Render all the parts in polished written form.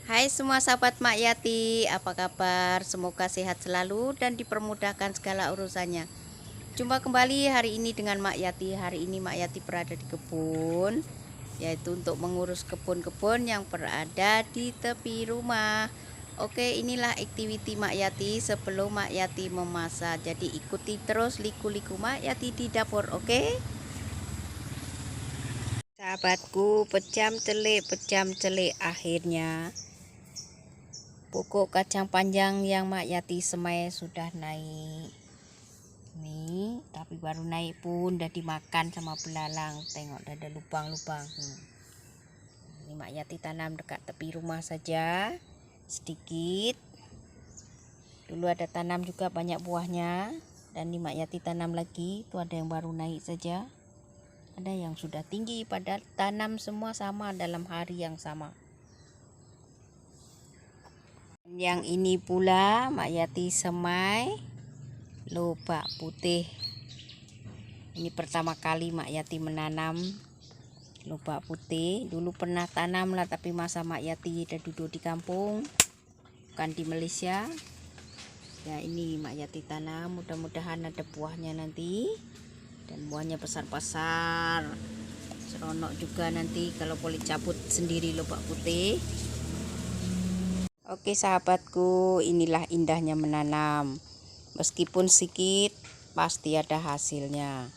Hai semua sahabat Mak Yati, apa kabar? Semoga sehat selalu dan dipermudahkan segala urusannya. Jumpa kembali hari ini dengan Mak Yati. Hari ini Mak Yati berada di kebun, yaitu untuk mengurus kebun-kebun yang berada di tepi rumah. Oke, inilah aktiviti Mak Yati sebelum Mak Yati memasak. Jadi ikuti terus liku-liku Mak Yati di dapur, oke? Sahabatku, pejam celik akhirnya pokok kacang panjang yang Mak Yati semai sudah naik nih, tapi baru naik pun udah dimakan sama belalang. Tengok ada lubang-lubang. Ini Mak Yati tanam dekat tepi rumah saja sedikit. Dulu ada tanam juga banyak buahnya, dan ini Mak Yati tanam lagi. Itu ada yang baru naik saja, ada yang sudah tinggi, pada tanam semua sama dalam hari yang sama. Yang ini pula Mak Yati semai lobak putih. Ini pertama kali Mak Yati menanam lobak putih. Dulu pernah tanam lah, tapi masa Mak Yati udah duduk di kampung, bukan di Malaysia. Ya, ini Mak Yati tanam, mudah-mudahan ada buahnya nanti, dan buahnya besar-besar. Seronok juga nanti kalau boleh cabut sendiri lobak putih. Oke sahabatku, inilah indahnya menanam. Meskipun sedikit, pasti ada hasilnya.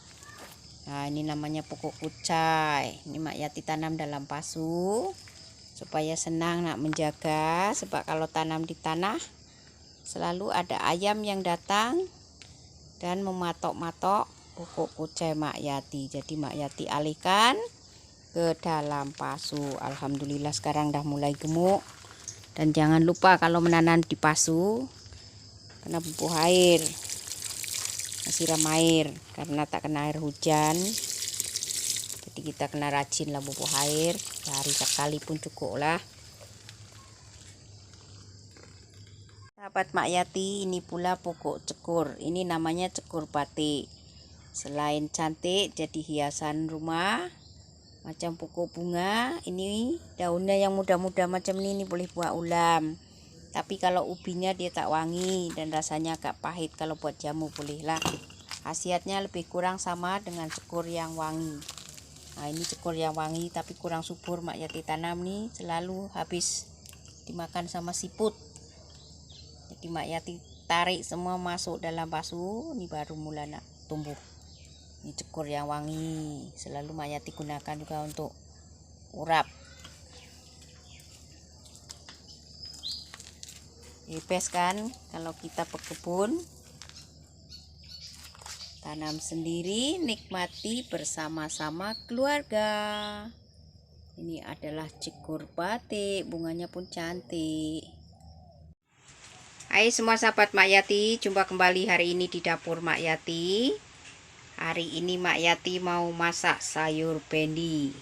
Nah, ini namanya pokok kucai. Ini Mak Yati tanam dalam pasu supaya senang nak menjaga. Sebab kalau tanam di tanah, selalu ada ayam yang datang dan mematok-matok pokok kucai Mak Yati. Jadi Mak Yati alihkan ke dalam pasu. Alhamdulillah sekarang dah mulai gemuk. Dan jangan lupa kalau menanam di pasu, kena pupuk air, siram air, karena tak kena air hujan. Jadi kita kena rajin lah pupuk air, sehari sekali pun cukup lah. Sahabat Mak Yati, ini pula pokok cekur. Ini namanya cekur batik. Selain cantik jadi hiasan rumah, macam pokok bunga, ini daunnya yang muda-muda macam ini boleh buat ulam. Tapi kalau ubinya dia tak wangi dan rasanya agak pahit. Kalau buat jamu bolehlah. Khasiatnya lebih kurang sama dengan cekur yang wangi. Nah, ini cekur yang wangi tapi kurang subur Mak Yati tanam nih, selalu habis dimakan sama siput. Jadi Mak Yati tarik semua masuk dalam pasu, ini baru mula nak tumbuh. Ini cekur yang wangi, selalu Mak Yati gunakan juga untuk urap. Bebas kan kalau kita berkebun, tanam sendiri, nikmati bersama-sama keluarga. Ini adalah cekur batik, bunganya pun cantik. Hai semua sahabat Mak Yati, jumpa kembali hari ini di dapur Mak Yati. Hari ini Mak Yati mau masak sayur bendi,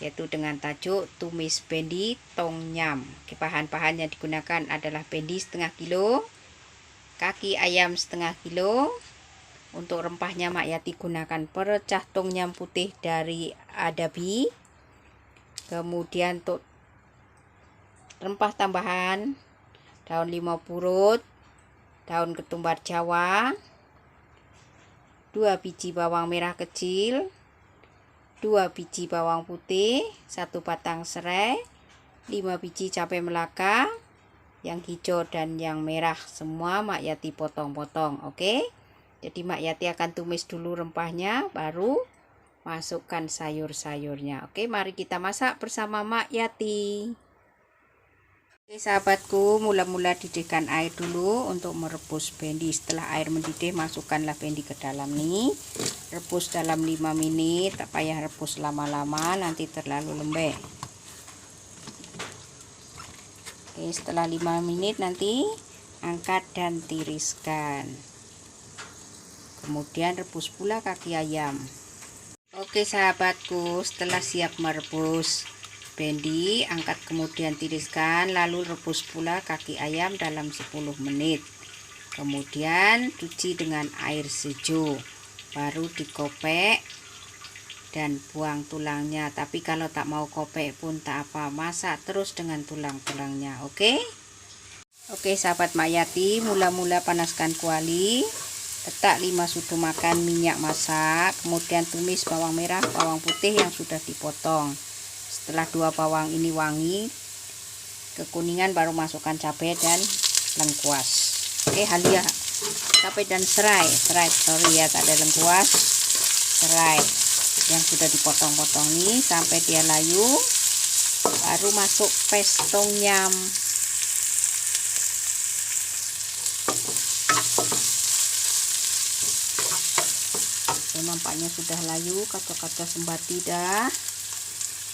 yaitu dengan tajuk tumis bendi tom yum. Bahan-bahan yang digunakan adalah bendi setengah kilo, kaki ayam setengah kilo. Untuk rempahnya Mak Yati gunakan perecah tom yum putih dari Adabi. Kemudian untuk rempah tambahan, daun limau purut, daun ketumbar Jawa, 2 biji bawang merah kecil, 2 biji bawang putih, 1 batang serai, 5 biji cabai melaka, yang hijau dan yang merah. Semua Mak Yati potong-potong, oke? Jadi Mak Yati akan tumis dulu rempahnya, baru masukkan sayur-sayurnya. Oke, mari kita masak bersama Mak Yati. Oke sahabatku, mula-mula didihkan air dulu untuk merebus bendi. Setelah air mendidih, masukkanlah bendi ke dalam nih. Rebus dalam 5 menit, tak payah rebus lama-lama, nanti terlalu lembek. Oke, setelah 5 menit nanti angkat dan tiriskan. Kemudian rebus pula kaki ayam. Oke sahabatku, setelah siap merebus bendi, angkat kemudian tiriskan, lalu rebus pula kaki ayam dalam 10 menit. Kemudian cuci dengan air sejuk, baru dikopek dan buang tulangnya. Tapi kalau tak mau kopek pun tak apa, masak terus dengan tulang-tulangnya. Oke sahabat Mak Yati, mula-mula panaskan kuali, letak 5 sudu makan minyak masak, kemudian tumis bawang merah, bawang putih yang sudah dipotong. Setelah 2 bawang ini wangi kekuningan, baru masukkan cabai dan lengkuas. Halia, cabai dan serai, sorry ya, tak ada lengkuas, serai yang sudah dipotong-potong nih sampai dia layu, baru masuk paste tom yum. Nampaknya sudah layu, kaca-kaca sembati dah.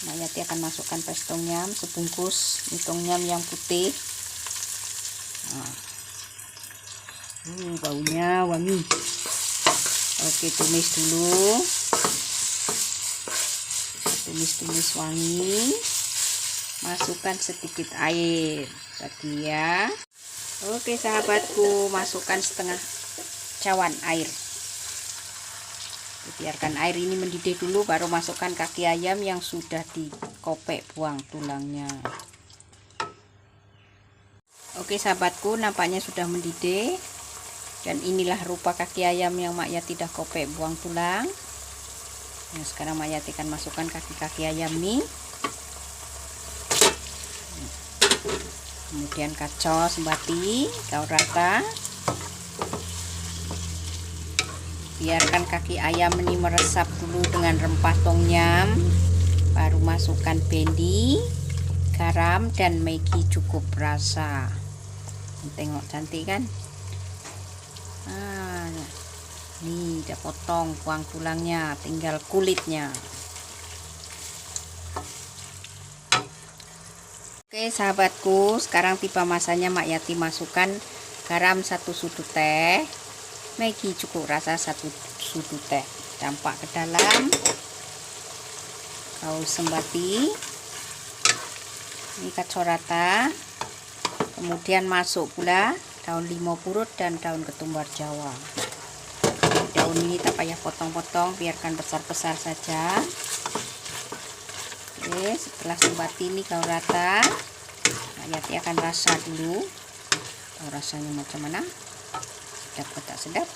Mak Yati akan masukkan paste tom yum sebungkus tom yum yang putih. Baunya wangi. Oke, tumis dulu, tumis wangi, masukkan sedikit air tadi ya. Oke sahabatku, masukkan setengah cawan air, biarkan air ini mendidih dulu, baru masukkan kaki ayam yang sudah dikopek, buang tulangnya. Oke sahabatku, nampaknya sudah mendidih, dan inilah rupa kaki ayam yang Mak Yati dah kopek, buang tulang. Nah, sekarang Mak Yati akan masukkan kaki-kaki ayam nih, kemudian kacau sembati, gaul rata. Biarkan kaki ayam ini meresap dulu dengan rempah tom yum, baru masukkan bendi, garam dan Maggi cukup rasa. Tengok cantik kan? Nih udah potong, buang tulangnya, tinggal kulitnya. Oke sahabatku, sekarang tiba masanya Mak Yati masukkan garam 1 sudu teh, Maggi cukup rasa 1 sudu teh, campak ke dalam, gaul sembati, ini kacau rata. Kemudian masuk pula daun limau purut dan daun ketumbar Jawa. Daun ini tak payah potong-potong, biarkan besar-besar saja. Oke, setelah sembati ini gaul rata, Mak Yati akan rasa dulu. Tahu rasanya macam mana? Sedap atau tak sedap?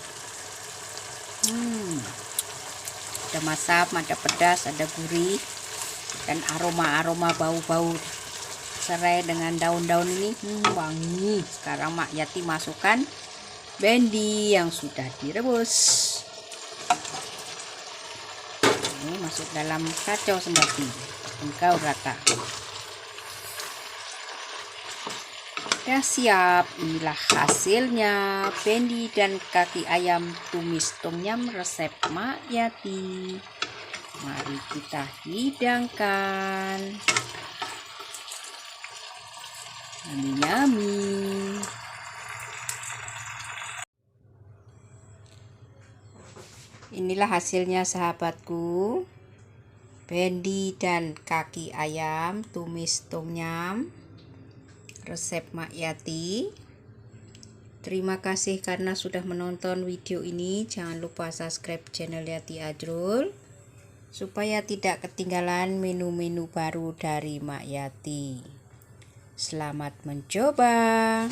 Ada masam, ada pedas, ada gurih, dan aroma-aroma bau-bau serai dengan daun-daun ini wangi. Sekarang Mak Yati masukkan bendi yang sudah direbus. Ini masuk dalam kacau sembati, gaul rata. Sudah siap. Inilah hasilnya, bendi dan kaki ayam tumis tom yum resep Mak Yati. Mari kita hidangkan. Yummy. Inilah hasilnya sahabatku, bendi dan kaki ayam tumis tom yum resep Mak Yati. Terima kasih karena sudah menonton video ini. Jangan lupa subscribe channel Yati Ajrul supaya tidak ketinggalan menu-menu baru dari Mak Yati. Selamat mencoba.